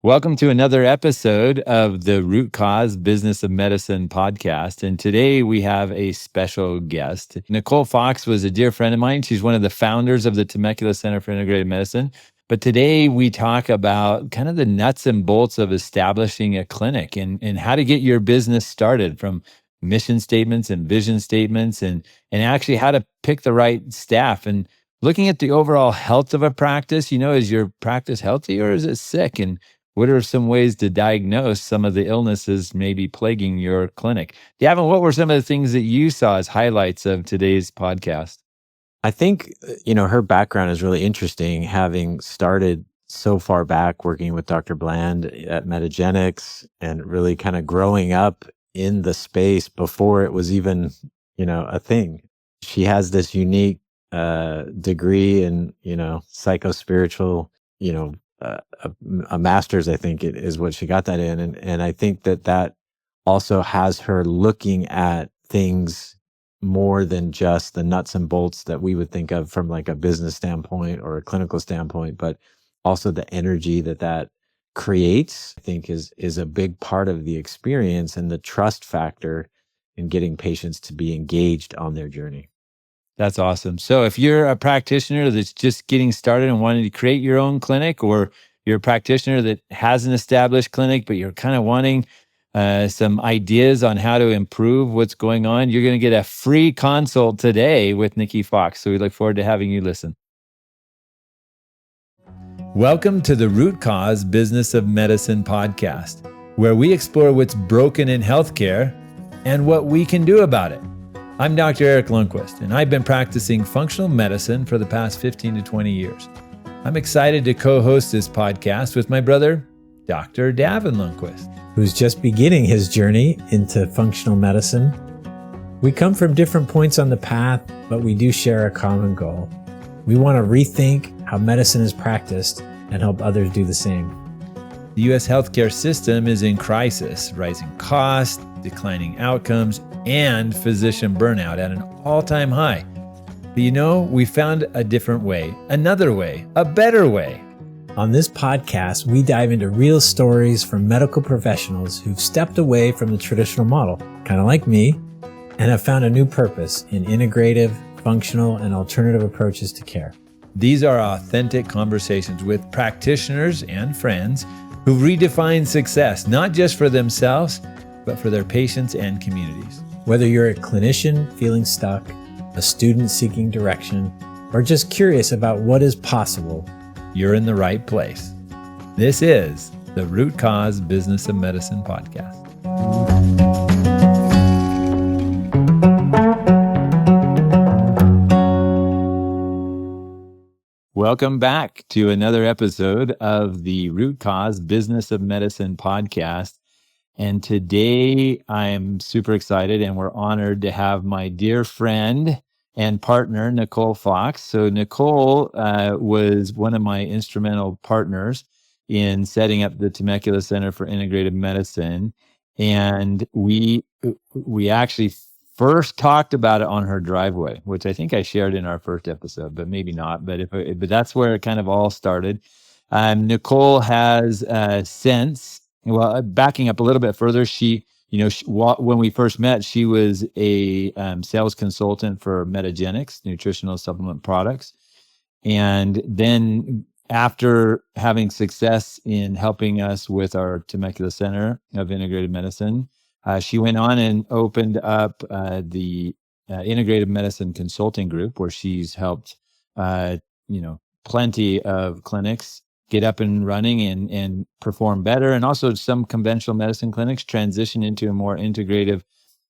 Welcome to another episode of the Root Cause Business of Medicine podcast. And today we have a special guest. Nicole Fox was a dear friend of mine. She's one of the founders of the Temecula Center for Integrative Medicine. But today we talk about kind of the nuts and bolts of establishing a clinic and how to get your business started, from mission statements and vision statements and actually how to pick the right staff and looking at the overall health of a practice. Is your practice healthy or is it sick? And what are some ways to diagnose some of the illnesses maybe plaguing your clinic? Davin, what were some of the things that you saw as highlights of today's podcast? I think, her background is really interesting, having started so far back working with Dr. Bland at Metagenics and really kind of growing up in the space before it was even, a thing. She has this unique degree in, psychospiritual, a master's, I think it is what she got that in. And I think that also has her looking at things more than just the nuts and bolts that we would think of from like a business standpoint or a clinical standpoint, but also the energy that creates, I think is a big part of the experience and the trust factor in getting patients to be engaged on their journey. That's awesome. So if you're a practitioner that's just getting started and wanting to create your own clinic, or you're a practitioner that has an established clinic, but you're kind of wanting some ideas on how to improve what's going on, you're going to get a free consult today with Nikki Fox. So we look forward to having you listen. Welcome to the Root Cause Business of Medicine podcast, where we explore what's broken in healthcare and what we can do about it. I'm Dr. Erik Lundquist, and I've been practicing functional medicine for the past 15 to 20 years. I'm excited to co-host this podcast with my brother, Dr. Davin Lundquist, who's just beginning his journey into functional medicine. We come from different points on the path, but we do share a common goal. We want to rethink how medicine is practiced and help others do the same. The U.S. healthcare system is in crisis, rising costs, declining outcomes, and physician burnout at an all-time high. But we found a different way, another way, a better way. On this podcast, we dive into real stories from medical professionals who've stepped away from the traditional model, kind of like me, and have found a new purpose in integrative, functional, and alternative approaches to care. These are authentic conversations with practitioners and friends who've redefined success, not just for themselves, but for their patients and communities. Whether you're a clinician feeling stuck, a student seeking direction, or just curious about what is possible, you're in the right place. This is the Root Cause Business of Medicine podcast. Welcome back to another episode of the Root Cause Business of Medicine podcast. And today I'm super excited and we're honored to have my dear friend and partner, Nicole Fox. So Nicole was one of my instrumental partners in setting up the Temecula Center for Integrative Medicine. And we actually first talked about it on her driveway, which I think I shared in our first episode, but maybe not. But that's where it kind of all started. Nicole has since, well, backing up a little bit further, when we first met, she was a sales consultant for Metagenics, nutritional supplement products. And then after having success in helping us with our Temecula Center of Integrative Medicine, she went on and opened up the Integrative Medicine Consulting Group, where she's helped, plenty of clinics get up and running and perform better. And also some conventional medicine clinics transition into a more integrative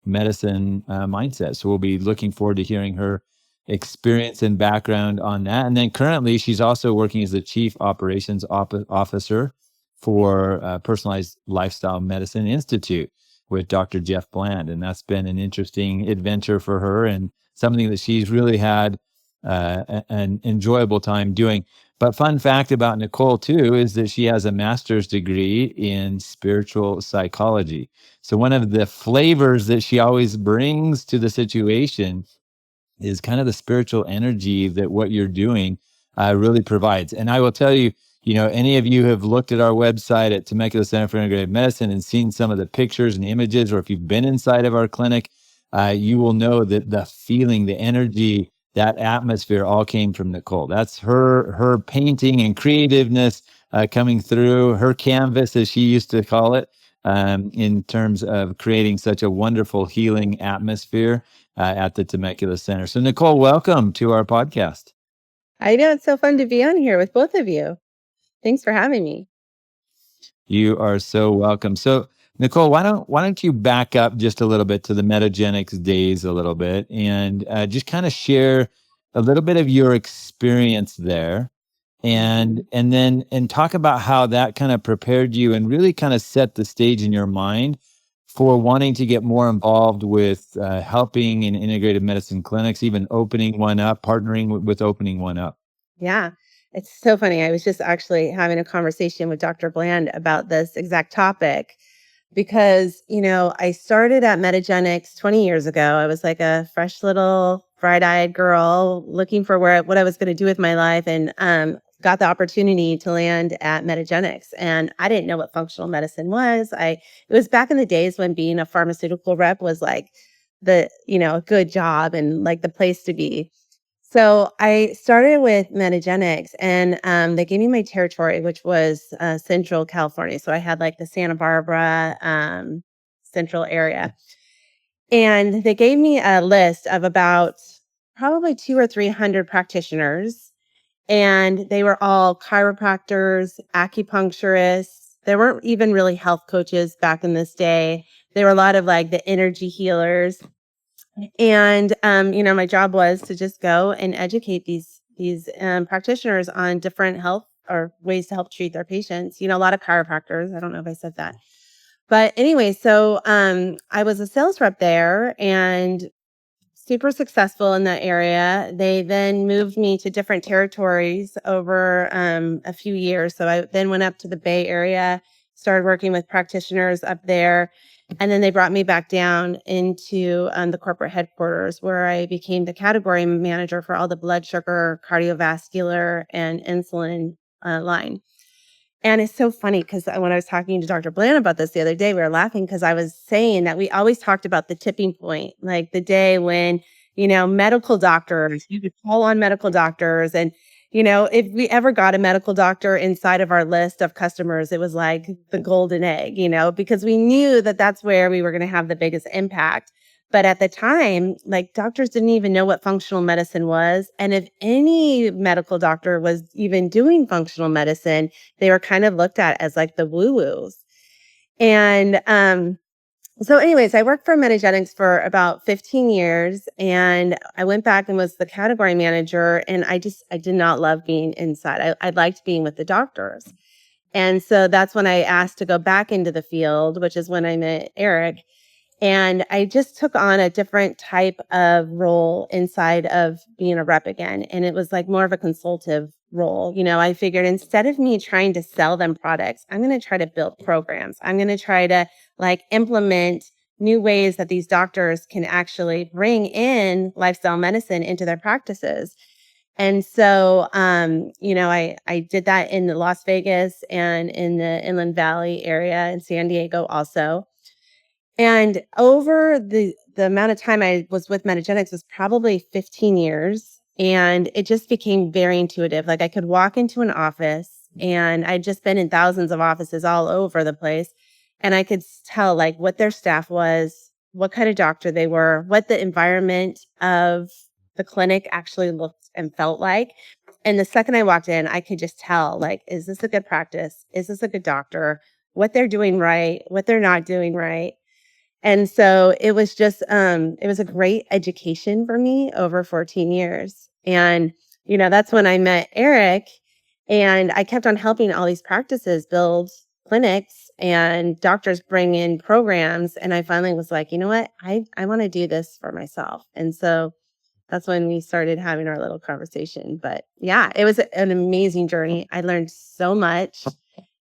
medicine mindset. So we'll be looking forward to hearing her experience and background on that. And then currently she's also working as the Chief Operations Officer for Personalized Lifestyle Medicine Institute with Dr. Jeff Bland. And that's been an interesting adventure for her and something that she's really had an enjoyable time doing. But fun fact about Nicole too is that she has a master's degree in spiritual psychology. So one of the flavors that she always brings to the situation is kind of the spiritual energy that what you're doing really provides. And I will tell you, any of you have looked at our website at Temecula Center for Integrative Medicine and seen some of the pictures and images, or if you've been inside of our clinic, you will know that the feeling, the energy, that atmosphere all came from Nicole. That's her painting and creativeness coming through, her canvas, as she used to call it, in terms of creating such a wonderful healing atmosphere at the Temecula Center. So Nicole, welcome to our podcast. I know, it's so fun to be on here with both of you. Thanks for having me. You are so welcome. So Nicole, why don't you back up just a little bit to the Metagenics days a little bit and just kind of share a little bit of your experience there and then talk about how that kind of prepared you and really kind of set the stage in your mind for wanting to get more involved with helping in integrative medicine clinics, even opening one up, partnering with opening one up. Yeah, it's so funny. I was just actually having a conversation with Dr. Bland about this exact topic because, I started at Metagenics 20 years ago. I was like a fresh little bright-eyed girl looking for what I was going to do with my life, and got the opportunity to land at Metagenics. And I didn't know what functional medicine was. It was back in the days when being a pharmaceutical rep was like a good job and like the place to be. So I started with Metagenics, and they gave me my territory, which was Central California. So I had like the Santa Barbara central area. And they gave me a list of about probably 200 or 300 practitioners. And they were all chiropractors, acupuncturists. There weren't even really health coaches back in this day. There were a lot of like the energy healers. And, my job was to just go and educate these practitioners on different health or ways to help treat their patients. A lot of chiropractors. I don't know if I said that. But anyway, so I was a sales rep there and super successful in that area. They then moved me to different territories over a few years. So I then went up to the Bay Area, started working with practitioners up there. And then they brought me back down into the corporate headquarters where I became the category manager for all the blood sugar, cardiovascular, and insulin line. And it's so funny because when I was talking to Dr. Bland about this the other day, we were laughing because I was saying that we always talked about the tipping point, like the day when, medical doctors, you could call on medical doctors. And, if we ever got a medical doctor inside of our list of customers, it was like the golden egg, because we knew that that's where we were going to have the biggest impact. But at the time, like doctors didn't even know what functional medicine was. And if any medical doctor was even doing functional medicine, they were kind of looked at as like the woo-woos. And so anyways, I worked for Metagenics for about 15 years and I went back and was the category manager. And I did not love being inside. I liked being with the doctors. And so that's when I asked to go back into the field, which is when I met Erik. And I just took on a different type of role inside of being a rep again. And it was like more of a consultative role. I figured instead of me trying to sell them products, I'm going to try to build programs. I'm going to try to like implement new ways that these doctors can actually bring in lifestyle medicine into their practices. And so, I did that in Las Vegas and in the Inland Valley area in San Diego also. And over the amount of time I was with Metagenics was probably 15 years. And it just became very intuitive. Like I could walk into an office and I'd just been in thousands of offices all over the place. And I could tell like what their staff was, what kind of doctor they were, what the environment of the clinic actually looked and felt like. And the second I walked in, I could just tell like, is this a good practice? Is this a good doctor? What they're doing right, what they're not doing right. And so it was just, it was a great education for me over 14 years. And, that's when I met Erik and I kept on helping all these practices build clinics and doctors bring in programs. And I finally was like, you know what? I want to do this for myself. And so that's when we started having our little conversation. But yeah, it was an amazing journey. I learned so much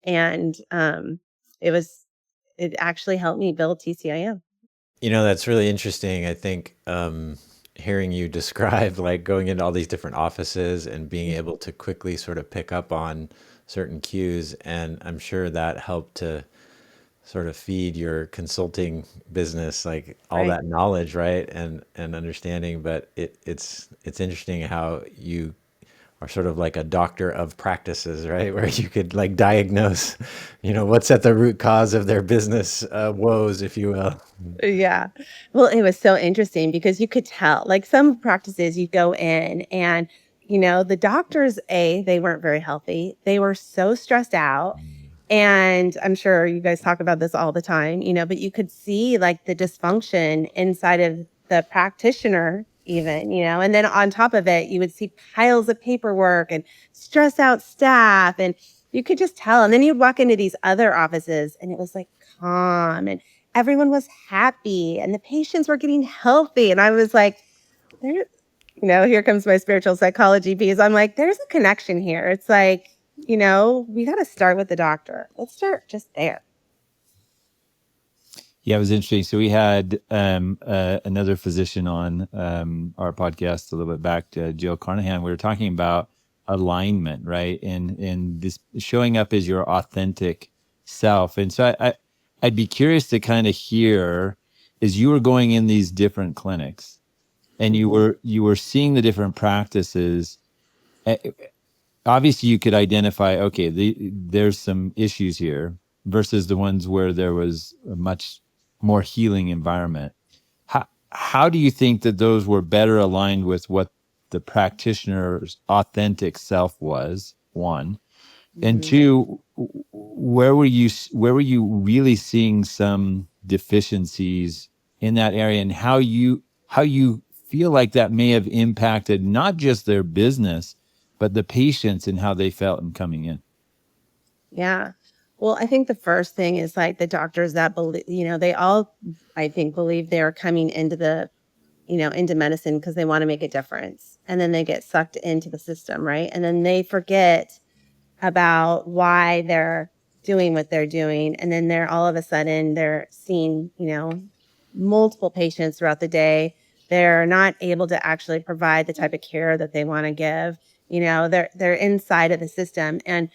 and it actually helped me build TCIM. That's really interesting. I think hearing you describe like going into all these different offices and being able to quickly sort of pick up on certain cues, and I'm sure that helped to sort of feed your consulting business, like all Right. that knowledge, right, and understanding. But it's interesting how you are sort of like a doctor of practices, right, where you could like diagnose, what's at the root cause of their business woes, if you will. Yeah. Well, it was so interesting because you could tell, like some practices you go in and, the doctors, they weren't very healthy. They were so stressed out. And I'm sure you guys talk about this all the time, but you could see like the dysfunction inside of the practitioner, even, and then on top of it, you would see piles of paperwork and stress out staff. And you could just tell. And then you'd walk into these other offices and it was like calm and everyone was happy and the patients were getting healthy. And I was like, there, here comes my spiritual psychology piece. I'm like, there's a connection here. It's like, we got to start with the doctor. Let's start just there. Yeah, it was interesting. So we had another physician on our podcast a little bit back, Jill Carnahan. We were talking about alignment, right? And this showing up as your authentic self. And so I'd be curious to kind of hear, as you were going in these different clinics and you were seeing the different practices, obviously you could identify, okay, there's some issues here versus the ones where there was a much more healing environment. How do you think that those were better aligned with what the practitioner's authentic self was, one? And two, where were you really seeing some deficiencies in that area, and how you feel like that may have impacted not just their business, but the patients and how they felt in coming in? Yeah. Well, I think the first thing is like the doctors that believe, they all, I think, believe they're coming into into medicine because they want to make a difference. And then they get sucked into the system, right? And then they forget about why they're doing what they're doing. And then they're all of a sudden they're seeing, multiple patients throughout the day. They're not able to actually provide the type of care that they want to give. They're inside of the system. And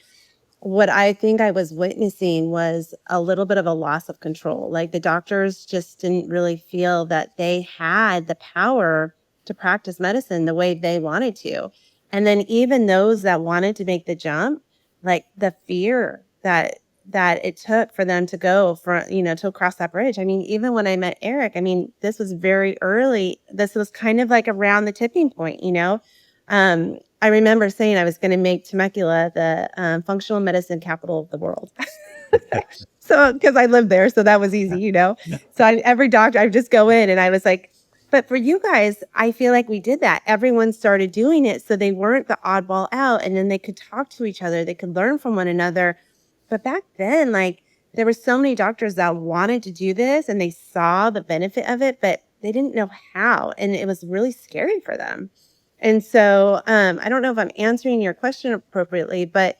what I think I was witnessing was a little bit of a loss of control. Like the doctors just didn't really feel that they had the power to practice medicine the way they wanted to. And then even those that wanted to make the jump, like the fear that it took for them to go to cross that bridge. I mean, even when I met Erik, this was very early. This was kind of like around the tipping point, I remember saying I was going to make Temecula the functional medicine capital of the world. So, because I lived there, so that was easy, So every doctor, I just go in and I was like, but for you guys, I feel like we did that. Everyone started doing it, so they weren't the oddball out, and then they could talk to each other. They could learn from one another. But back then, like there were so many doctors that wanted to do this and they saw the benefit of it, but they didn't know how, and it was really scary for them. And so I don't know if I'm answering your question appropriately, but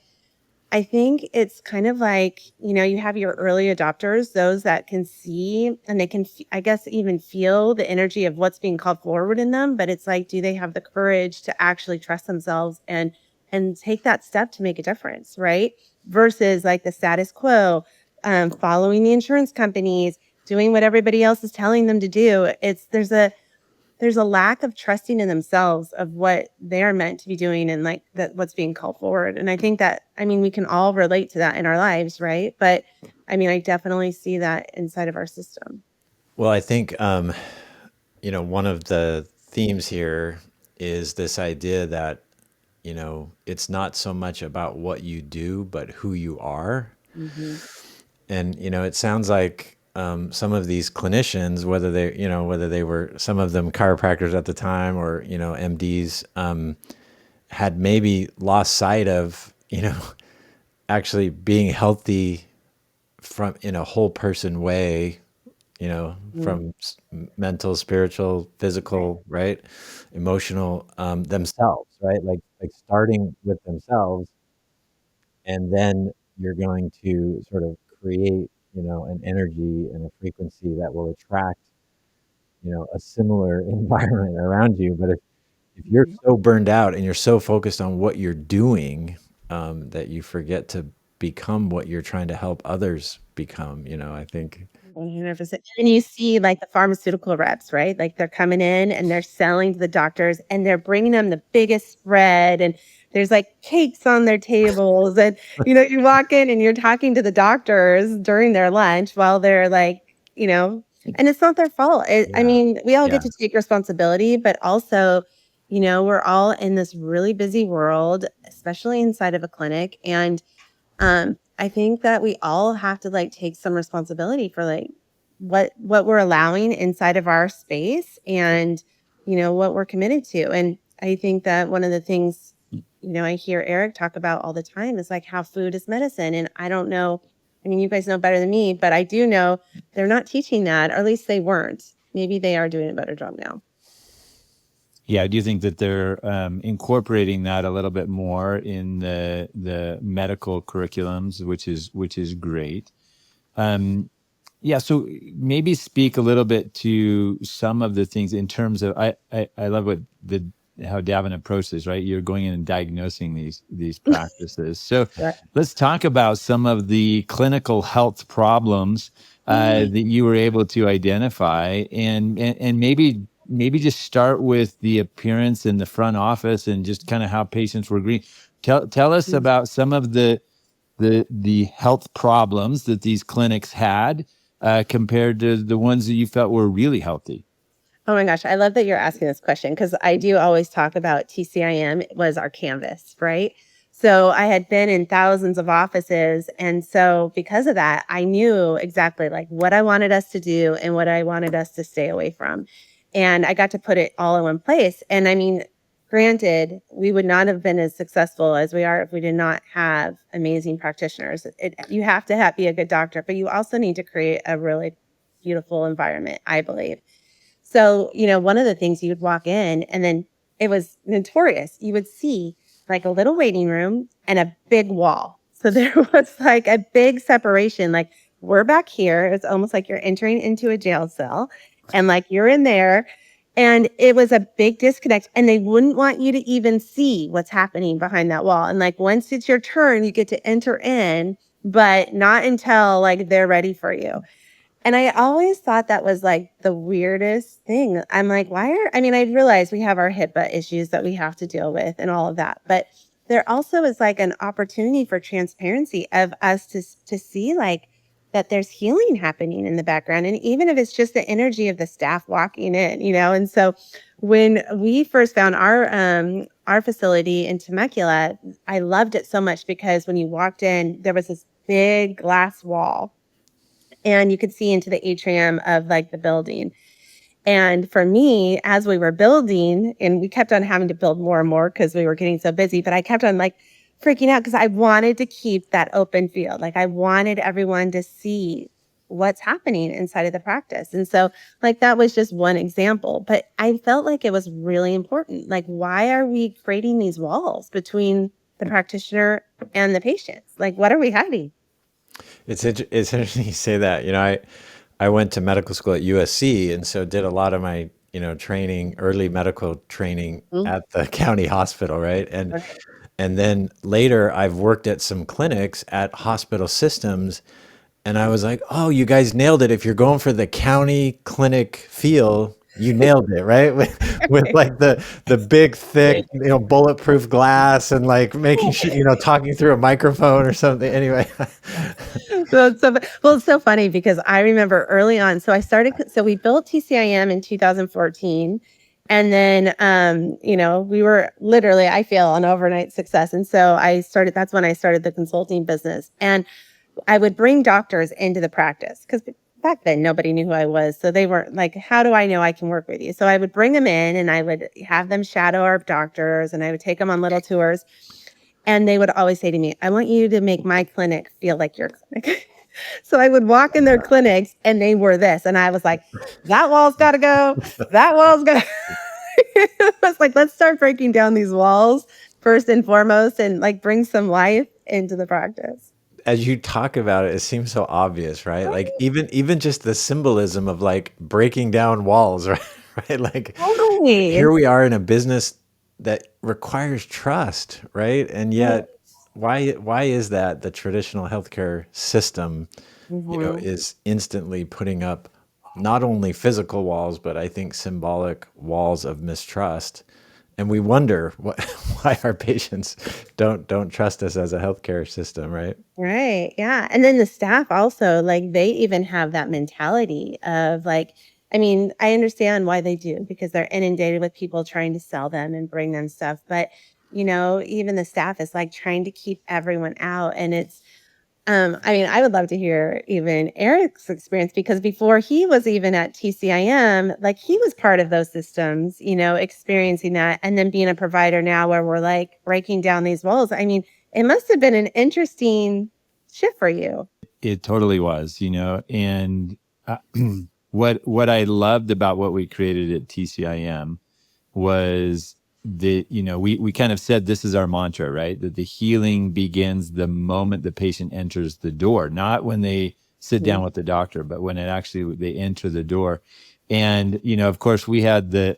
I think it's kind of like, you have your early adopters, those that can see and they can, I guess, even feel the energy of what's being called forward in them. But it's like, do they have the courage to actually trust themselves and take that step to make a difference, right? Versus like the status quo, following the insurance companies, doing what everybody else is telling them to do. There's a lack of trusting in themselves of what they're meant to be doing and like that what's being called forward. And I think that, we can all relate to that in our lives, right? But I definitely see that inside of our system. Well, I think, one of the themes here is this idea that, it's not so much about what you do, but who you are. Mm-hmm. And, it sounds like some of these clinicians, whether they were some of them chiropractors at the time or, MDs, had maybe lost sight of, actually being healthy in a whole person way, from mental, spiritual, physical, right? Emotional, themselves, right? Like starting with themselves, and then you're going to sort of create, an energy and a frequency that will attract, a similar environment around you. But if you're so burned out and you're so focused on what you're doing, that you forget to become what you're trying to help others become. I think 100%. And you see like the pharmaceutical reps, right? Like they're coming in and they're selling to the doctors and they're bringing them the biggest spread and there's like cakes on their tables. And, you walk in and you're talking to the doctors during their lunch while they're like, and it's not their fault. I Yeah. mean, we all Yeah. get to take responsibility, but also, we're all in this really busy world, especially inside of a clinic. And I think that we all have to like take some responsibility for like what we're allowing inside of our space and what we're committed to. And I think that one of the things I hear Erik talk about all the time is like how food is medicine. And I don't know, I mean, you guys know better than me, but I do know they're not teaching that, or at least they weren't. Maybe they are doing a better job now. Yeah, I do think that they're incorporating that a little bit more in the medical curriculums, which is great. Yeah, so maybe speak a little bit to some of the things in terms of I love how Davin approached this, right? You're going in and diagnosing these practices. So Right. let's talk about some of the clinical health problems that you were able to identify, and maybe just start with the appearance in the front office and just kind of how patients were greeting. Tell us about some of the health problems that these clinics had compared to the ones that you felt were really healthy. Oh my gosh, I love that you're asking this question because I do always talk about TCIM was our canvas, right? So I had been in thousands of offices. And so because of that, I knew exactly like what I wanted us to do and what I wanted us to stay away from. And I got to put it all in one place. And I mean, granted, we would not have been as successful as we are if we did not have amazing practitioners. You have to be a good doctor, but you also need to create a really beautiful environment, I believe. So, one of the things you'd walk in and then it was notorious. You would see like a little waiting room and a big wall. So there was like a big separation. Like we're back here. It's almost like you're entering into a jail cell and like you're in there. And it was a big disconnect and they wouldn't want you to even see what's happening behind that wall. And like once it's your turn, you get to enter in, but not until like they're ready for you. And I always thought that was like the weirdest thing. I'm like, I realize we have our HIPAA issues that we have to deal with and all of that. But there also is like an opportunity for transparency of us to see like that there's healing happening in the background. And even if it's just the energy of the staff walking in, And so when we first found our facility in Temecula, I loved it so much because when you walked in, there was this big glass wall and you could see into the atrium of like the building. And for me, as we were building, and we kept on having to build more and more because we were getting so busy, but I kept on like freaking out because I wanted to keep that open field. Like I wanted everyone to see what's happening inside of the practice. And so like that was just one example, but I felt like it was really important. Like, why are we creating these walls between the practitioner and the patients? Like, what are we hiding? It's interesting you say that. I went to medical school at USC, and so did a lot of my training, early medical training at the county hospital, right? And then later I've worked at some clinics at hospital systems, and I was like, oh, you guys nailed it. If you're going for the county clinic feel, you nailed it, right? With like the big, thick, bulletproof glass and like making sure, talking through a microphone or something. Anyway. It's so funny because I remember early on, so we built TCIM in 2014. And then, we were literally, I feel, an overnight success. And so that's when I started the consulting business. And I would bring doctors into the practice because back then nobody knew who I was. So they weren't like, how do I know I can work with you? So I would bring them in and I would have them shadow our doctors and I would take them on little tours. And they would always say to me, I want you to make my clinic feel like your clinic. So I would walk in their clinics and they were this. And I was like, that wall's got to go. That wall's got to I was like, let's start breaking down these walls first and foremost and like bring some life into the practice. As you talk about it, it seems so obvious, right? Like even just the symbolism of like breaking down walls, right? Like totally. Here we are in a business that requires trust, right? And yet why is that the traditional healthcare system, Mhm. is instantly putting up not only physical walls, but I think symbolic walls of mistrust. And we wonder why our patients don't trust us as a healthcare system, right? Right. Yeah. And then the staff also, like, they even have that mentality of like, I mean, I understand why they do because they're inundated with people trying to sell them and bring them stuff. But, even the staff is like trying to keep everyone out. And I mean, I would love to hear even Erik's experience because before he was even at TCIM, like he was part of those systems, experiencing that and then being a provider now where we're like breaking down these walls. I mean, it must have been an interesting shift for you. It totally was, and what I loved about what we created at TCIM was that, we kind of said this is our mantra, right? That the healing begins the moment the patient enters the door, not when they sit down Mhm. with the doctor, but when they enter the door. And, of course, we had the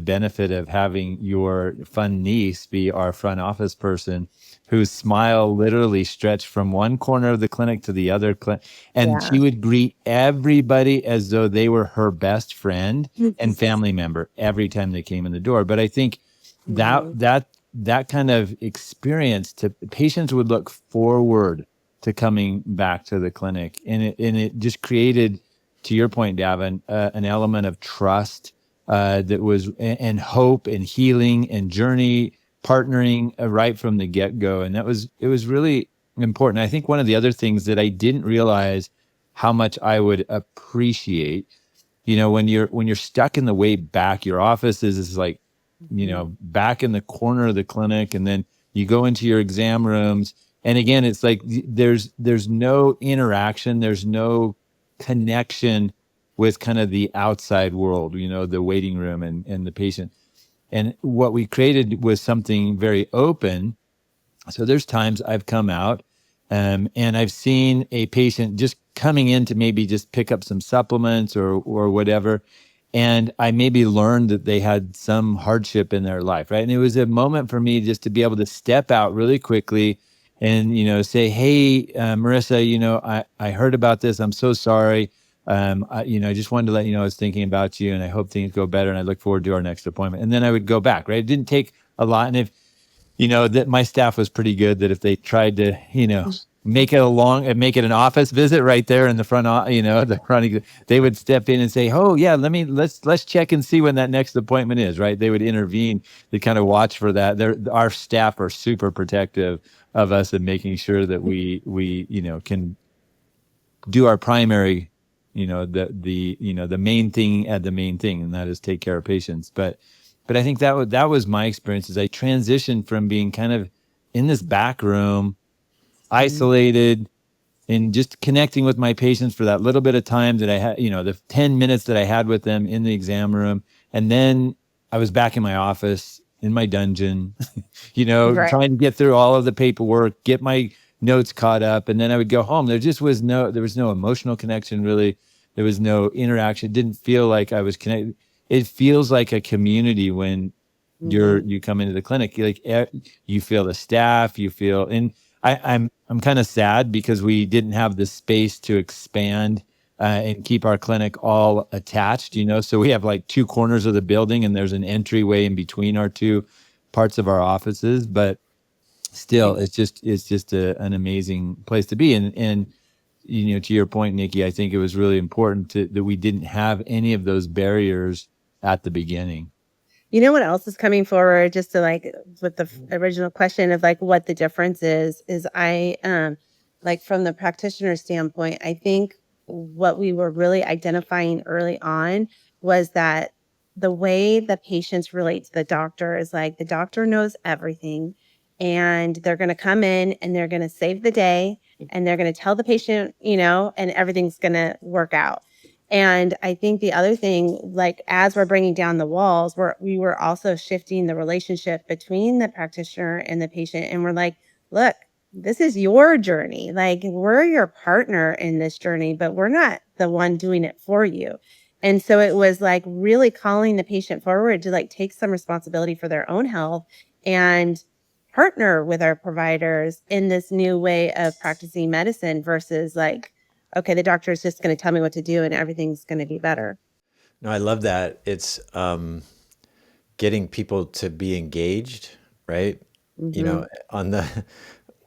benefit of having your fun niece be our front office person whose smile literally stretched from one corner of the clinic to the other clinic. And Yeah. she would greet everybody as though they were her best friend and family member every time they came in the door. But I think that Mhm. that kind of experience, to patients would look forward to coming back to the clinic, and it just created, to your point, Davin, an element of trust that was and hope and healing and journey partnering right from the get-go. And it was really important. I think one of the other things that I didn't realize how much I would appreciate, when you're stuck in the way back, your office is like, Mhm. back in the corner of the clinic, and then you go into your exam rooms, and again, it's like there's no interaction, there's no connection with kind of the outside world, the waiting room and the patient. And what we created was something very open. So there's times I've come out, and I've seen a patient just coming in to maybe just pick up some supplements or whatever. And I maybe learned that they had some hardship in their life, right? And it was a moment for me just to be able to step out really quickly and, say, hey, Marissa, I heard about this. I'm so sorry. I just wanted to let you know I was thinking about you, and I hope things go better, and I look forward to our next appointment. And then I would go back, right? It didn't take a lot. And if that my staff was pretty good, that if they tried to, make it an office visit right there in the front, the front, they would step in and say, oh yeah, let's check and see when that next appointment is, right? They would intervene. They kind of watch for that. Our staff are super protective of us and making sure that we can do our primary, the main thing at the main thing, and that is take care of patients. But I think that was my experience as I transitioned from being kind of in this back room, Mhm. isolated, and just connecting with my patients for that little bit of time that I had, the 10 minutes that I had with them in the exam room. And then I was back in my office, in my dungeon, Right. trying to get through all of the paperwork, get my notes caught up. And then I would go home. There was no emotional connection, really. There was no interaction. It didn't feel like I was connected. It feels like a community when Mhm. you come into the clinic. You feel the staff, and I'm kind of sad because we didn't have the space to expand and keep our clinic all attached. So we have like two corners of the building, and there's an entryway in between our two parts of our offices. But still, it's just an amazing place to be. And to your point, Nikki, I think it was really important that we didn't have any of those barriers at the beginning. You know what else is coming forward just to like with the original question of like what the difference is I like from the practitioner standpoint, I think what we were really identifying early on was that the way the patients relate to the doctor is like the doctor knows everything and they're going to come in and they're going to save the day and they're going to tell the patient, and everything's going to work out. And I think the other thing, like as we're bringing down the walls, we were also shifting the relationship between the practitioner and the patient. And we're like, look, this is your journey. Like we're your partner in this journey, but we're not the one doing it for you. And so it was like really calling the patient forward to like take some responsibility for their own health and partner with our providers in this new way of practicing medicine versus like, okay, the doctor is just going to tell me what to do and everything's going to be better. No, I love that. It's getting people to be engaged, right? You know, on the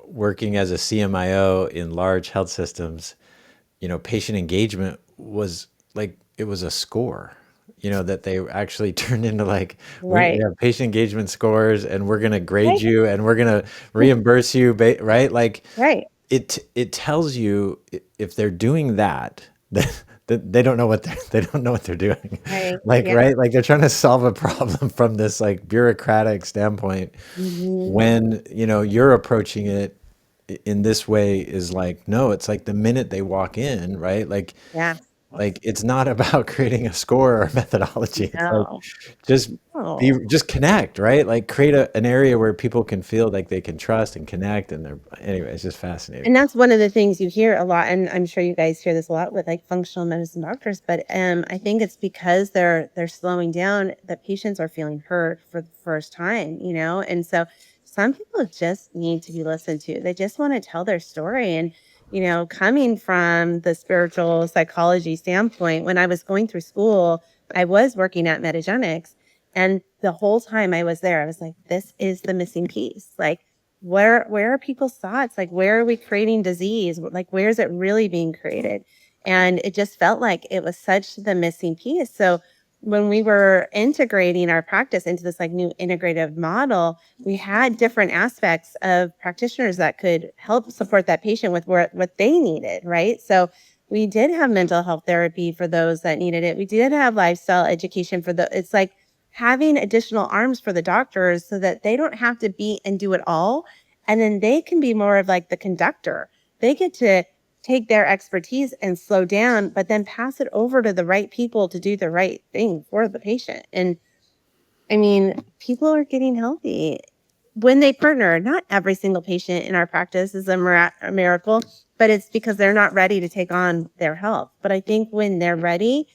working as a CMIO in large health systems, you know, patient engagement was like, it was a score, you know, that they actually turned into like, we Right. have patient engagement scores and we're going to grade Right. you and we're going to reimburse you, right? Like Right. it tells you if they're doing that, that they don't know what they're doing. Right. Like, Yeah. right? Like they're trying to solve a problem from this like bureaucratic standpoint when, you know, you're approaching it in this way is like, no, it's like the minute they walk in, right? Yeah. Like it's not about creating a score or methodology. It's like No. just No. just connect, right? Like create an area where people can feel like they can trust and connect. And anyway, it's just fascinating. And that's one of the things you hear a lot, and I'm sure you guys hear this a lot with like functional medicine doctors, but I think it's because they're slowing down that patients are feeling heard for the first time, you know? And so some people just need to be listened to. They just want to tell their story. And, you know, coming from the spiritual psychology standpoint, when I was going through school, I was working at Metagenics, and the whole time I was there, I was like, this is the missing piece. Like, where are people's thoughts? Like, where are we creating disease? Like, where is it really being created? And it just felt like it was such the missing piece. So when we were integrating our practice into this like new integrative model, we had different aspects of practitioners that could help support that patient with what they needed, right? So we did have mental health therapy for those that needed it. We did have lifestyle education for it's like having additional arms for the doctors so that they don't have to be and do it all. And then they can be more of like the conductor. They get to take their expertise and slow down, but then pass it over to the right people to do the right thing for the patient. And I mean, people are getting healthy when they partner. Not every single patient in our practice is a miracle, but it's because they're not ready to take on their health. But I think when they're ready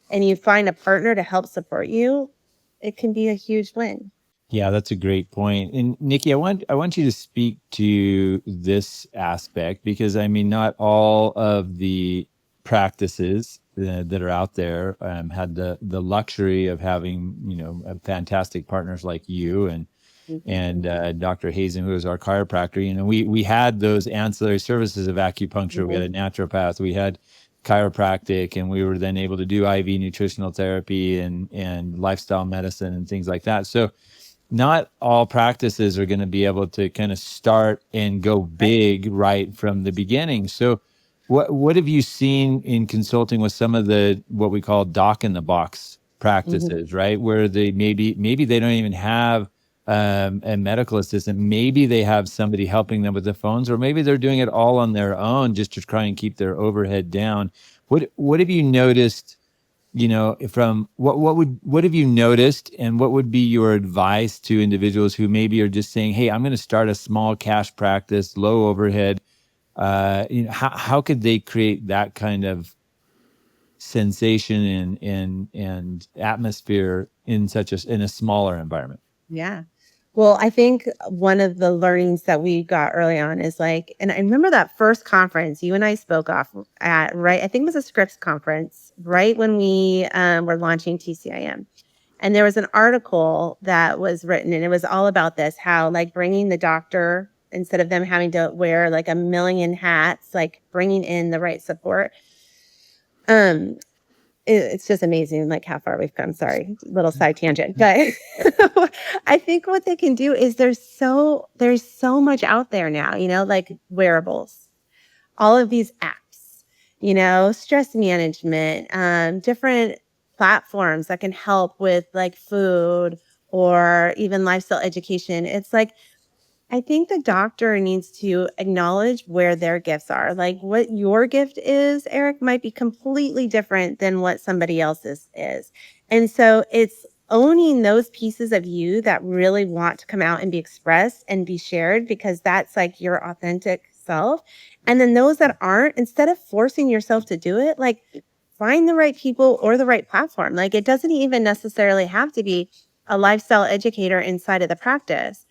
and you find a partner to help support you, it can be a huge win. Yeah, that's a great point. And Nikki, I want you to speak to this aspect because I mean, not all of the practices that are out there had the luxury of having, you know, fantastic partners like you and Dr. Hazen, who is our chiropractor. You know, we had those ancillary services of acupuncture. We had a naturopath. We had chiropractic, and we were then able to do IV nutritional therapy and lifestyle medicine and things like that. So not all practices are going to be able to kind of start and go big right from the beginning. So what have you seen in consulting with some of the what we call doc in the box practices, right? Where they maybe they don't even have a medical assistant. Maybe they have somebody helping them with the phones, or maybe they're doing it all on their own just to try and keep their overhead down. What have you noticed? You know, from what have you noticed, and what would be your advice to individuals who maybe are just saying, "Hey, I'm going to start a small cash practice, low overhead." You know, how could they create that kind of sensation and atmosphere in a smaller environment? Yeah. Well, I think one of the learnings that we got early on is like, and I remember that first conference you and I spoke off at, right? I think it was a Scripps conference, right when we were launching TCIM. And there was an article that was written, and it was all about this, how like bringing the doctor, instead of them having to wear like a million hats, like bringing in the right support. It's just amazing, like how far we've come. Sorry, little side tangent, but I think what they can do is there's so much out there now, you know, like wearables, all of these apps, you know, stress management, different platforms that can help with like food or even lifestyle education. It's like, I think the doctor needs to acknowledge where their gifts are. Like what your gift is, Erik, might be completely different than what somebody else's is. And so it's owning those pieces of you that really want to come out and be expressed and be shared, because that's like your authentic self. And then those that aren't, instead of forcing yourself to do it, like find the right people or the right platform. Like it doesn't even necessarily have to be a lifestyle educator inside of the practice.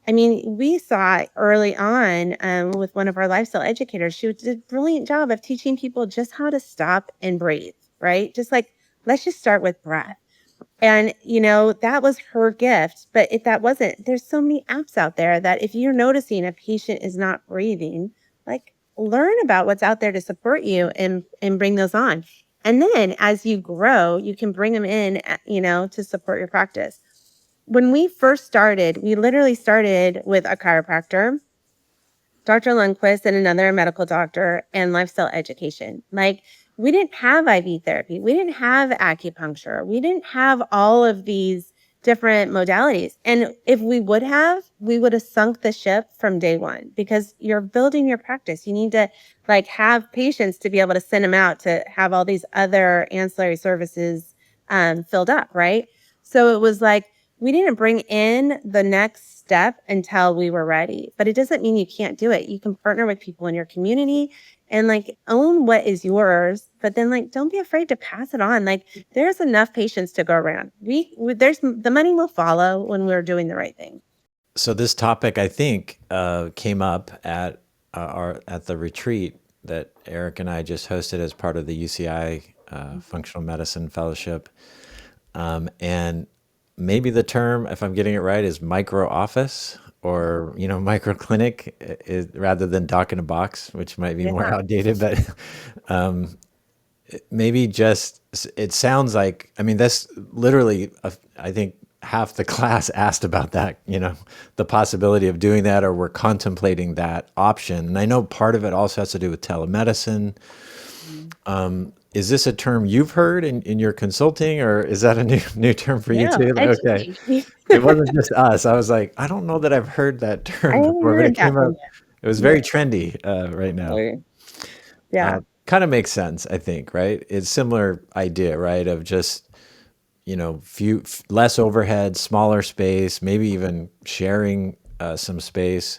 I mean, we saw early on with one of our lifestyle educators, she did a brilliant job of teaching people just how to stop and breathe, right? Just like, let's just start with breath. And, that was her gift. But if that wasn't, there's so many apps out there that if you're noticing a patient is not breathing, like learn about what's out there to support you and bring those on. And then as you grow, you can bring them in, to support your practice. When we first started, we literally started with a chiropractor, Dr. Lundquist and another medical doctor, and lifestyle education. Like, we didn't have IV therapy. We didn't have acupuncture. We didn't have all of these different modalities. And if we would have, we would have sunk the ship from day one, because you're building your practice. You need to have patients to be able to send them out to have all these other ancillary services filled up, right? So it was like, we didn't bring in the next step until we were ready, but it doesn't mean you can't do it. You can partner with people in your community and own what is yours, but then don't be afraid to pass it on. There's enough patients to go around. There's the money will follow when we're doing the right thing. So this topic, I think, came up at the retreat that Erik and I just hosted as part of the UCI Functional Medicine Fellowship, and maybe the term, if I'm getting it right, is micro office or micro clinic, rather than doc in a box, which might be more outdated. But maybe just, it sounds like, I mean, that's literally I think half the class asked about that, the possibility of doing that, or we're contemplating that option. And I know part of it also has to do with telemedicine. Is this a term you've heard in your consulting, or is that a new term for you too? Okay. It wasn't just us. I was like, I don't know that I've heard that term before, but it came up. It was very trendy right now. Yeah. Kind of makes sense, I think, right? It's similar idea, right? Of just, less overhead, smaller space, maybe even sharing some space.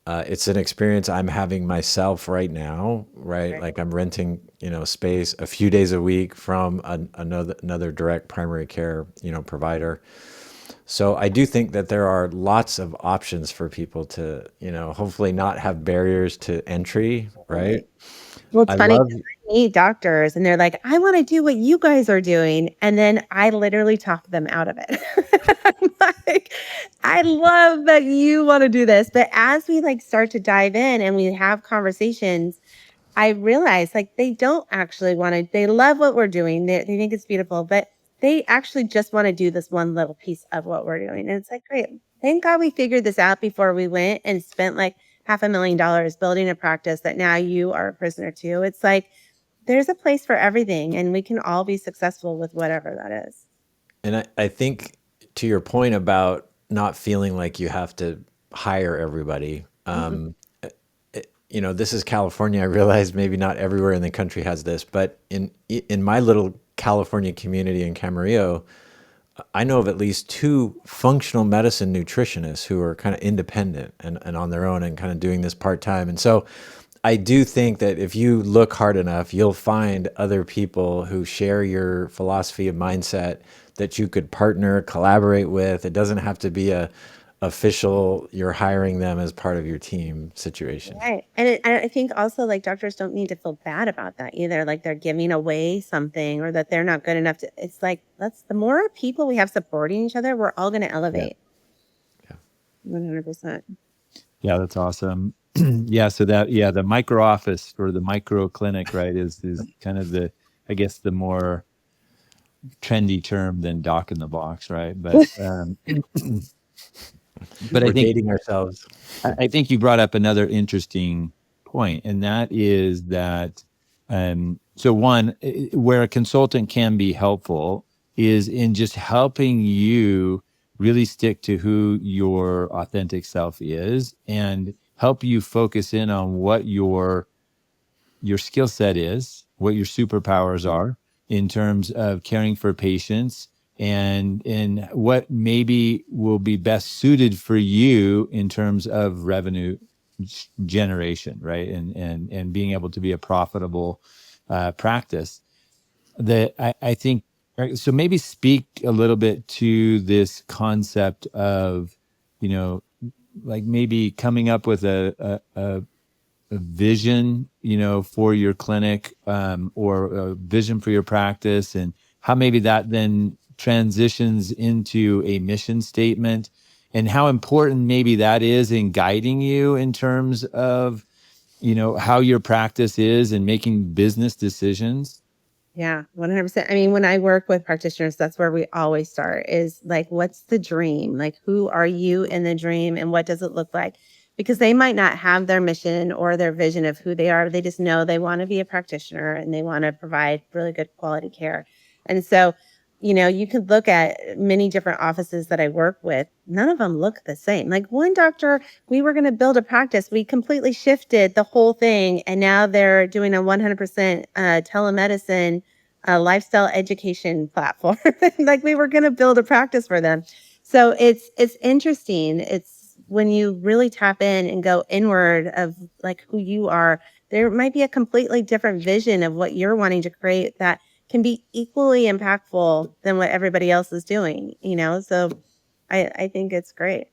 It's an experience I'm having myself right now, right? Like I'm renting, space a few days a week from another direct primary care, provider. So I do think that there are lots of options for people to, hopefully not have barriers to entry, right? Well, it's funny. I meet doctors and they're like, I want to do what you guys are doing. And then I literally talk them out of it. I'm like, I love that you want to do this. But as we start to dive in and we have conversations, I realize they don't actually want to, they love what we're doing. They think it's beautiful, but they actually just want to do this one little piece of what we're doing. And it's great. Thank God we figured this out before we went and spent $500,000 building a practice that now you are a prisoner to. It's there's a place for everything, and we can all be successful with whatever that is. And I think to your point about not feeling like you have to hire everybody, this is California. I realize maybe not everywhere in the country has this, but in my little California community in Camarillo, I know of at least 2 functional medicine nutritionists who are kind of independent and on their own and kind of doing this part-time. And so I do think that if you look hard enough, you'll find other people who share your philosophy and mindset that you could partner, collaborate with. It doesn't have to be a official, you're hiring them as part of your team situation. Right. And I think also doctors don't need to feel bad about that either. They're giving away something or that they're not good enough to, it's the more people we have supporting each other, we're all going to elevate. Yeah. 100%. Yeah, that's awesome. Yeah. So the micro office or the micro clinic, right, is kind of the more trendy term than doc in the box, right? But but I think dating ourselves. I think you brought up another interesting point, and that is that so one, where a consultant can be helpful is in just helping you really stick to who your authentic self is and help you focus in on what your skill set is, what your superpowers are in terms of caring for patients, and what maybe will be best suited for you in terms of revenue generation, right? And being able to be a profitable practice. I think, so maybe speak a little bit to this concept of, like maybe coming up with a vision, for your clinic, or a vision for your practice, and how maybe that then transitions into a mission statement, and how important maybe that is in guiding you in terms of, how your practice is and making business decisions. Yeah, 100%. I mean, when I work with practitioners, that's where we always start is like, what's the dream? Like, who are you in the dream and what does it look like? Because they might not have their mission or their vision of who they are. They just know they want to be a practitioner and they want to provide really good quality care. And so, you could look at many different offices that I work with. None of them look the same. Like one doctor, we were going to build a practice. We completely shifted the whole thing. And now they're doing a 100% telemedicine lifestyle education platform. Like we were going to build a practice for them. So it's interesting. It's when you really tap in and go inward of like who you are, there might be a completely different vision of what you're wanting to create that can be equally impactful than what everybody else is doing, So I think it's great.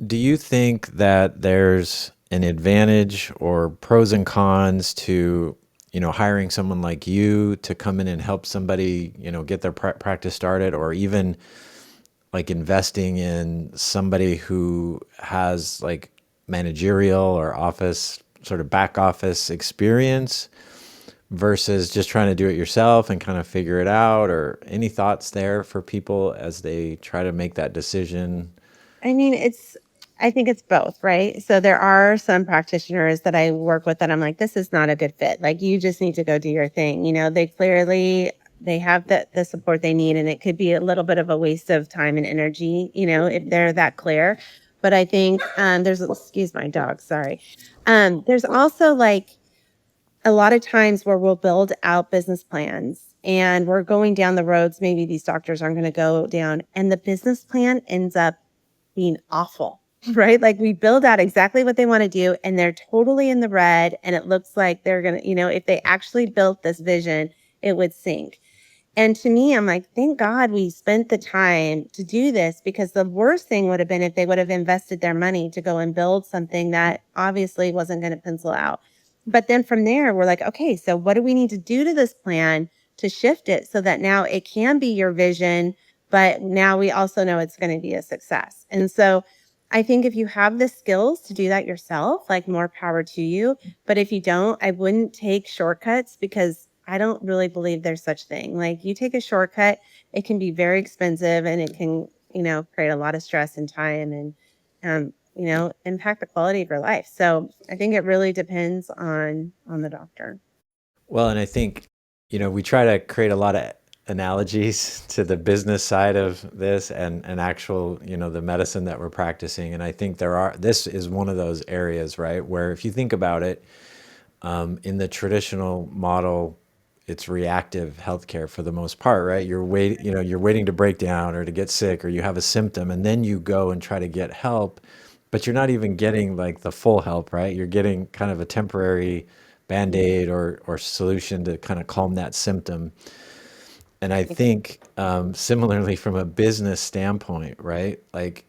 Do you think that there's an advantage or pros and cons to, hiring someone like you to come in and help somebody, get their practice started, or even like investing in somebody who has like managerial or office, sort of back office experience versus just trying to do it yourself and kind of figure it out? Or any thoughts there for people as they try to make that decision? I mean, I think it's both, right? So there are some practitioners that I work with that I'm like, this is not a good fit. Like you just need to go do your thing. They have the support they need, and it could be a little bit of a waste of time and energy, if they're that clear. But I think excuse my dog, sorry. There's also like a lot of times where we'll build out business plans and we're going down the roads maybe these doctors aren't going to go down, and the business plan ends up being awful, right? Like we build out exactly what they want to do and they're totally in the red, and it looks like they're going to, if they actually built this vision, it would sink. And to me, I'm like, thank God we spent the time to do this, because the worst thing would have been if they would have invested their money to go and build something that obviously wasn't going to pencil out. But then from there, we're like, okay, so what do we need to do to this plan to shift it so that now it can be your vision, but now we also know it's going to be a success. And so I think if you have the skills to do that yourself, like more power to you. But if you don't, I wouldn't take shortcuts, because I don't really believe there's such thing. Like you take a shortcut, it can be very expensive and it can, create a lot of stress and time and, impact the quality of your life. So I think it really depends on the doctor. Well, and I think, we try to create a lot of analogies to the business side of this and actual, the medicine that we're practicing. And I think this is one of those areas, right, where if you think about it, in the traditional model, it's reactive healthcare for the most part, right? You're waiting to break down or to get sick, or you have a symptom, and then you go and try to get help, but you're not even getting like the full help, right? You're getting kind of a temporary Band-Aid or solution to kind of calm that symptom. And I think similarly from a business standpoint, right? Like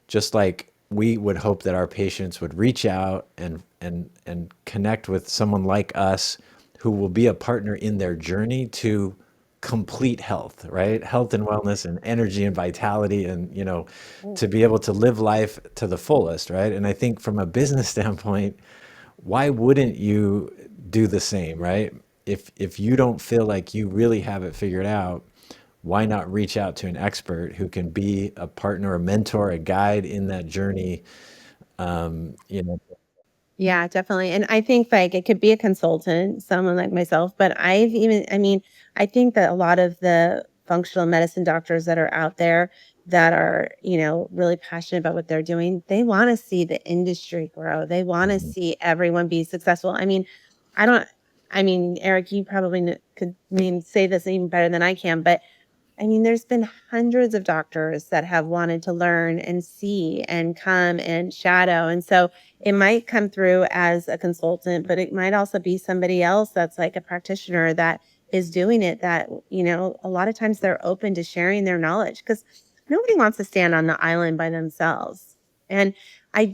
just like we would hope that our patients would reach out and connect with someone like us who will be a partner in their journey to complete health, right? Health and wellness and energy and vitality and, to be able to live life to the fullest, right? And I think from a business standpoint, why wouldn't you do the same, right? If you don't feel like you really have it figured out, why not reach out to an expert who can be a partner, a mentor, a guide in that journey? Yeah, definitely. And I think like it could be a consultant, someone like myself, but I think that a lot of the functional medicine doctors that are out there that are, really passionate about what they're doing, they want to see the industry grow. They want to see everyone be successful. I don't, Erik, you probably could say this even better than I can, but there's been hundreds of doctors that have wanted to learn and see and come and shadow. And so it might come through as a consultant, but it might also be somebody else that's like a practitioner that is doing it that, a lot of times they're open to sharing their knowledge, because nobody wants to stand on the island by themselves. And I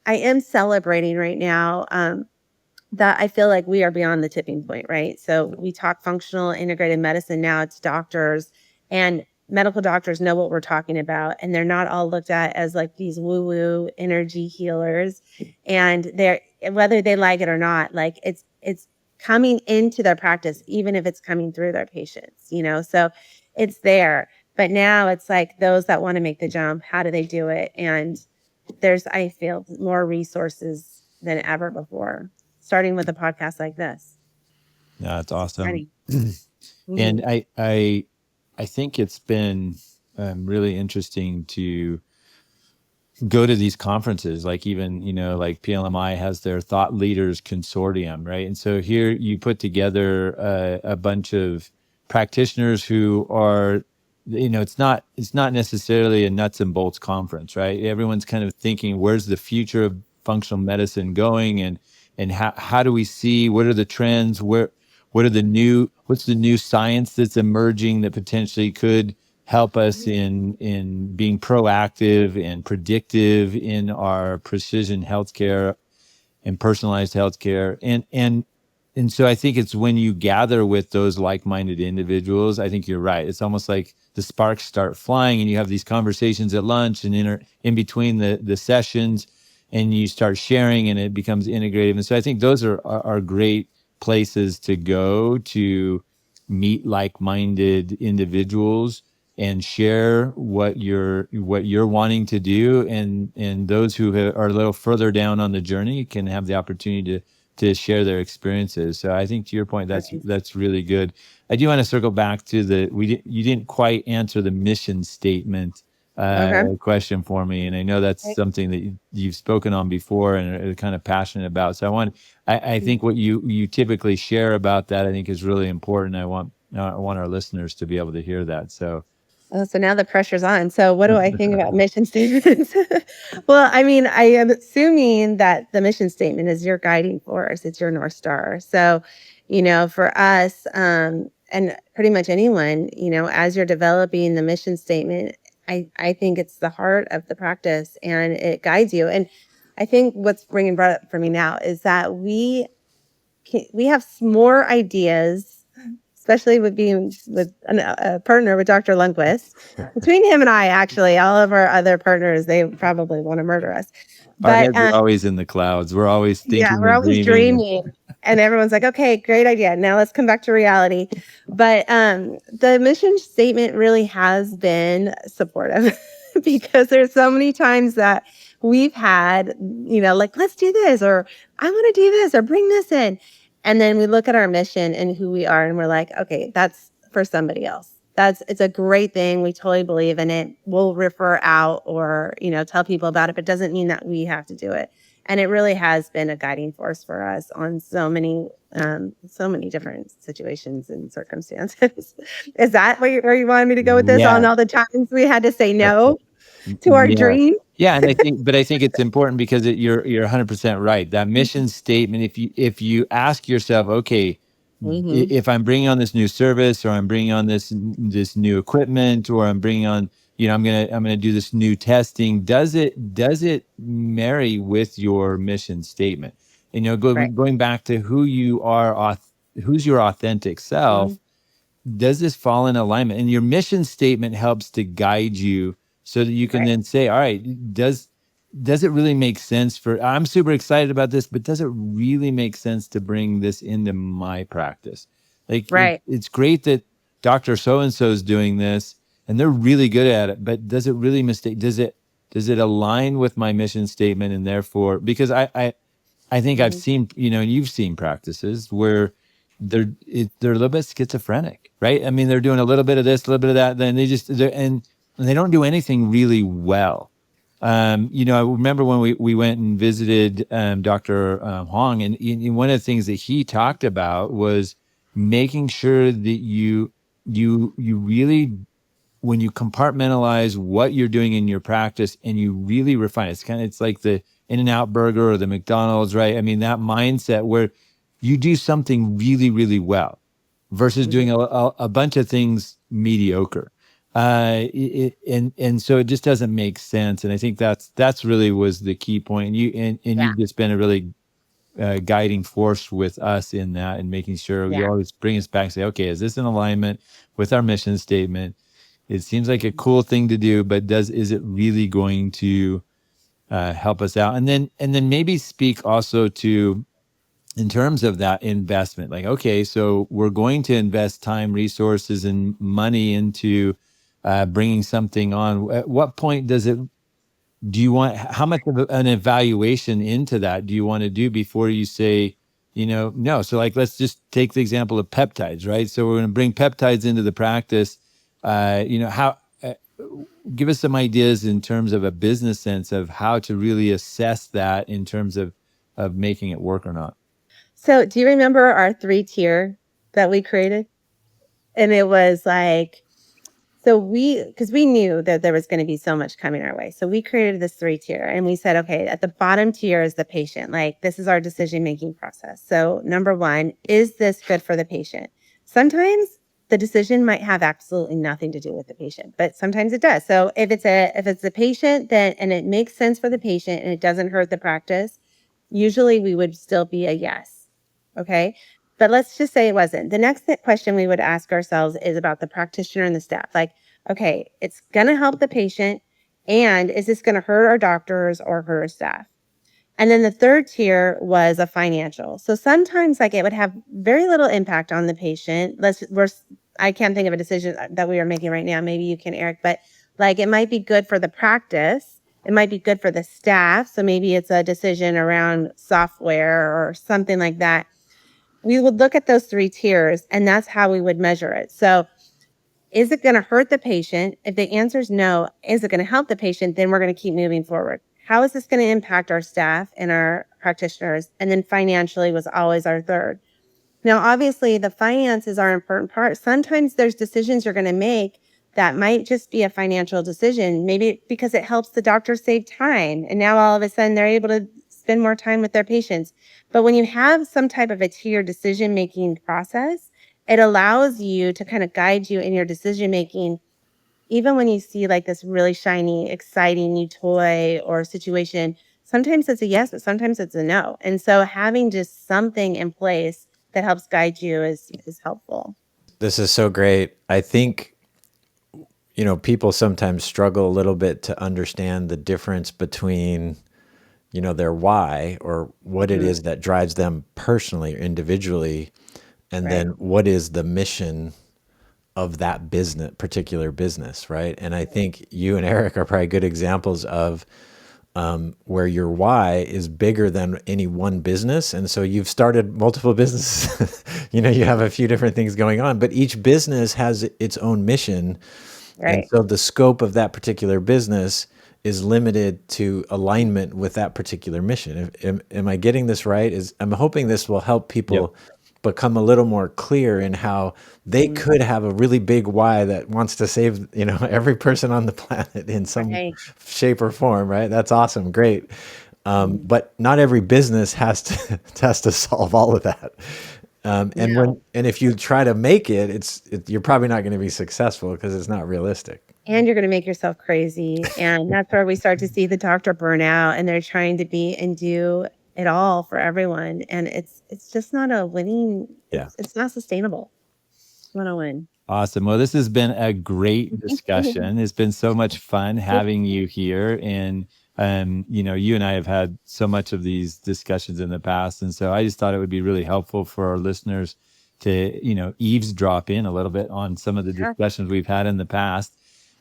am celebrating right now that I feel like we are beyond the tipping point, right? So we talk functional integrated medicine now. It's doctors and medical doctors know what we're talking about, and they're not all looked at as like these woo-woo energy healers. And they're, whether they like it or not, like it's coming into their practice, even if it's coming through their patients, you know? So it's there. But now it's like those that want to make the jump, how do they do it? And there's, I feel, more resources than ever before, starting with a podcast like this. Yeah, it's awesome. Mm-hmm. And I think it's been really interesting to go to these conferences, like even, you know, like PLMI has their Thought Leaders Consortium, right? And so here you put together a bunch of practitioners who are, you know, it's not necessarily a nuts and bolts conference, right? Everyone's kind of thinking, where's the future of functional medicine going, and how do we see, what are the trends, what's the new science that's emerging that potentially could help us in being proactive and predictive in our precision healthcare and personalized healthcare. And so I think it's when you gather with those like-minded individuals, I think you're right. It's almost like the sparks start flying and you have these conversations at lunch and in between the sessions, and you start sharing and it becomes integrative. And so I think those are great places to go to meet like-minded individuals and share what you're wanting to do, and those who are a little further down on the journey can have the opportunity to share their experiences. So I think, to your point, that's really good. I do want to circle back to you didn't quite answer the mission statement question for me, and I know that's something that you've spoken on before and are kind of passionate about. So I think what you typically share about that, I think, is really important. I want our listeners to be able to hear that. So. Oh, so now the pressure's on. So what do I think about mission statements? Well, I mean, I am assuming that the mission statement is your guiding force. It's your North Star. So, you know, for us, and pretty much anyone, you know, as you're developing the mission statement, I think it's the heart of the practice and it guides you. And I think what's bringing brought up for me now is that we have more ideas, especially with being with a partner with Dr. Lundquist. Between him and I, actually, all of our other partners, they probably want to murder us. Our heads are always in the clouds. We're always thinking. Yeah, we're always dreaming. And everyone's like, okay, great idea. Now let's come back to reality. But the mission statement really has been supportive because there's so many times that we've had, you know, like, let's do this, or I want to do this, or bring this in. And then we look at our mission and who we are, and we're like, okay, that's for somebody else. It's a great thing. We totally believe in it. We'll refer out or, you know, tell people about it, but it doesn't mean that we have to do it. And it really has been a guiding force for us on so many different situations and circumstances. Is that where you wanted me to go with this? Yeah. On all the times we had to say no to our dream? Yeah, and I think it's important because you're 100% right. That mission statement, if you ask yourself, okay, if I'm bringing on this new service, or I'm bringing on this new equipment, or I'm bringing on, you know, I'm gonna do this new testing, does it marry with your mission statement? And, you know, going back to who you are, who's your authentic self. Does this fall in alignment? And your mission statement helps to guide you so that you can then say, all right, does it really make sense I'm super excited about this, but does it really make sense to bring this into my practice? Like, it's great that Dr. So-and-so is doing this and they're really good at it, but does it really does it align with my mission statement? And therefore, because I think I've seen, you know, and you've seen practices where they're a little bit schizophrenic, right? I mean, they're doing a little bit of this, a little bit of that, then and they don't do anything really well. You know, I remember when we went and visited Dr. Hong, and one of the things that he talked about was making sure that you really, when you compartmentalize what you're doing in your practice and you really refine it, it's like the In-N-Out burger or the McDonald's, right? I mean, that mindset where you do something really, really well versus doing a bunch of things mediocre. And so it just doesn't make sense. And I think that's really was the key point. And you've just been a really guiding force with us in that, and making sure you always bring us back and say, okay, is this in alignment with our mission statement? It seems like a cool thing to do, but is it really going to help us out? And then maybe speak also to, in terms of that investment, like, okay, so we're going to invest time, resources, and money into bringing something on. At what point do you want, how much of an evaluation into that do you want to do before you say, no? So like, let's just take the example of peptides, right? So we're going to bring peptides into the practice. How, give us some ideas in terms of a business sense of how to really assess that in terms of making it work or not. So do you remember our 3-tier that we created? And it was like, because we knew that there was going to be so much coming our way. So we created this 3-tier, and we said, okay, at the bottom tier is the patient. Like, this is our decision-making process. So number 1, is this good for the patient? Sometimes the decision might have absolutely nothing to do with the patient, but sometimes it does. So if it's the patient, then, and it makes sense for the patient and it doesn't hurt the practice, usually we would still be a yes. Okay. But let's just say it wasn't. The next question we would ask ourselves is about the practitioner and the staff. Like, okay, it's going to help the patient, and is this going to hurt our doctors or hurt our staff? And then the 3rd tier was a financial. So sometimes like it would have very little impact on the patient. I can't think of a decision that we are making right now. Maybe you can, Erik, but like it might be good for the practice. It might be good for the staff. So maybe it's a decision around software or something like that. We would look at those 3 tiers, and that's how we would measure it. So is it going to hurt the patient? If the answer is no, is it going to help the patient? Then we're going to keep moving forward. How is this going to impact our staff and our practitioners? And then financially was always our 3rd. Now, obviously, the finances are an important part. Sometimes there's decisions you're going to make that might just be a financial decision, maybe because it helps the doctor save time. And now all of a sudden they're able to spend more time with their patients. But when you have some type of a tiered decision-making process, it allows you to kind of guide you in your decision-making, even when you see like this really shiny, exciting new toy or situation. Sometimes it's a yes, but sometimes it's a no. And so having just something in place that helps guide you is helpful. This is so great. I think, people sometimes struggle a little bit to understand the difference between, their why, or what it is that drives them personally or individually, and then what is the mission of that particular business, right? And I think you and Erik are probably good examples of where your why is bigger than any one business. And so you've started multiple businesses. You have a few different things going on, but each business has its own mission. Right. And so the scope of that particular business is limited to alignment with that particular mission. Am I getting this right? I'm hoping this will help people become a little more clear in how they could have a really big why that wants to save, every person on the planet in some shape or form, right? That's awesome. Great. But not every business has to solve all of that. And if you try to make it, you're probably not going to be successful because it's not realistic. And you're going to make yourself crazy. And that's where we start to see the doctor burnout, and they're trying to be and do it all for everyone. And it's just not a winning. It's not sustainable. You want to win. Awesome. Well, this has been a great discussion. It's been so much fun having you here. And, you and I have had so much of these discussions in the past. And so I just thought it would be really helpful for our listeners to, eavesdrop in a little bit on some of the discussions we've had in the past.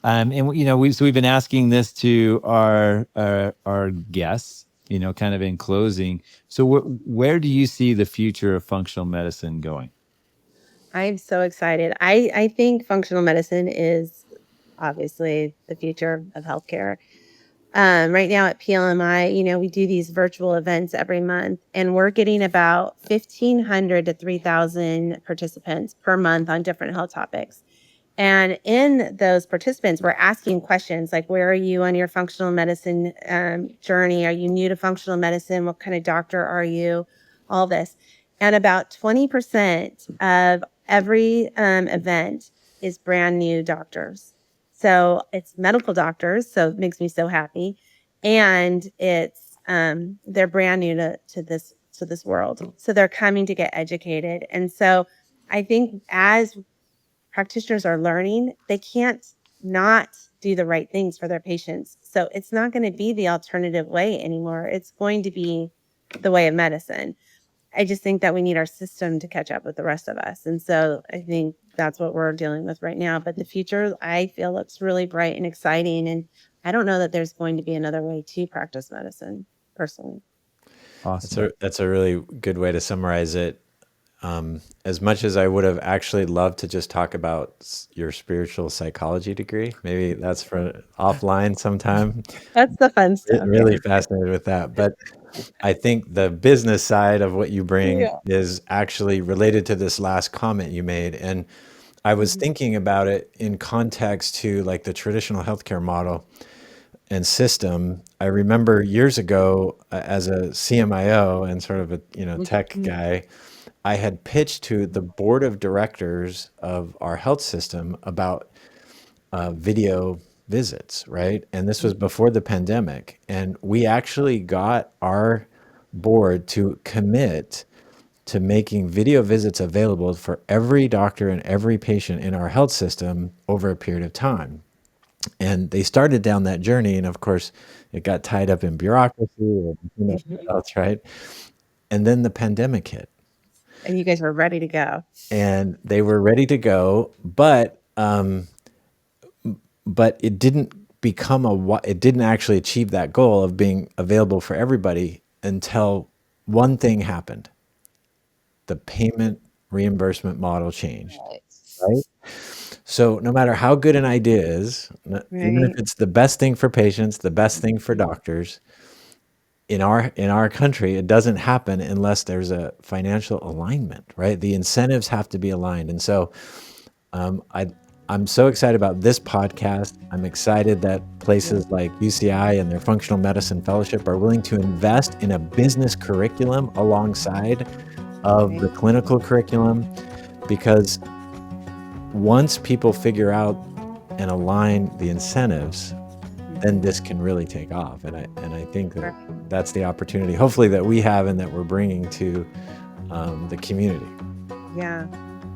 We've been asking this to our guests, kind of in closing. So where do you see the future of functional medicine going? I'm so excited. I think functional medicine is obviously the future of healthcare. Right now at PLMI, we do these virtual events every month, and we're getting about 1,500 to 3,000 participants per month on different health topics. And in those participants, we're asking questions like, where are you on your functional medicine journey? Are you new to functional medicine? What kind of doctor are you? All this. And about 20% of every event is brand new doctors. So it's medical doctors, so it makes me so happy. And it's they're brand new to this world. So they're coming to get educated. And so I think as practitioners are learning, they can't not do the right things for their patients. So it's not going to be the alternative way anymore. It's going to be the way of medicine. I just think that we need our system to catch up with the rest of us. And so I think that's what we're dealing with right now. But the future, I feel, looks really bright and exciting. And I don't know that there's going to be another way to practice medicine, personally. Awesome. That's a really good way to summarize it. As much as I would have actually loved to just talk about your spiritual psychology degree, maybe that's for offline sometime. That's the fun stuff. Really fascinated with that. But I think the business side of what you bring is actually related to this last comment you made. And I was thinking about it in context to like the traditional healthcare model and system. I remember years ago as a CMIO and sort of a tech guy, I had pitched to the board of directors of our health system about video visits, right? And this was before the pandemic. And we actually got our board to commit to making video visits available for every doctor and every patient in our health system over a period of time. And they started down that journey. And of course, it got tied up in bureaucracy and what else, right? And then the pandemic hit. And you guys were ready to go. And they were ready to go, but it didn't it didn't actually achieve that goal of being available for everybody until one thing happened. The payment reimbursement model changed, right? So no matter how good an idea is, even if it's the best thing for patients, the best thing for doctors, in our country, it doesn't happen unless there's a financial alignment, right? The incentives have to be aligned. And so I'm so excited about this podcast. I'm excited that places like UCI and their functional medicine fellowship are willing to invest in a business curriculum alongside of the clinical curriculum, because once people figure out and align the incentives, then this can really take off. And I think that that's the opportunity, hopefully, that we have and that we're bringing to the community. Yeah.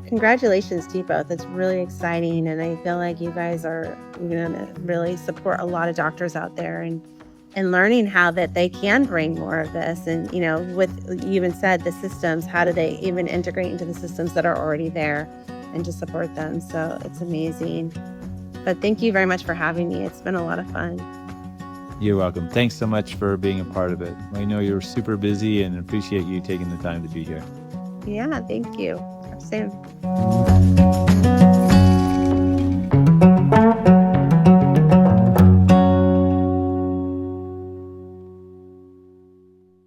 Congratulations to you both. It's really exciting. And I feel like you guys are going to really support a lot of doctors out there and learning how that they can bring more of this. And, with you even said the systems, how do they even integrate into the systems that are already there and to support them? So it's amazing. But thank you very much for having me. It's been a lot of fun. You're welcome. Thanks so much for being a part of it. I know you're super busy and appreciate you taking the time to be here. Yeah, thank you. Talk soon.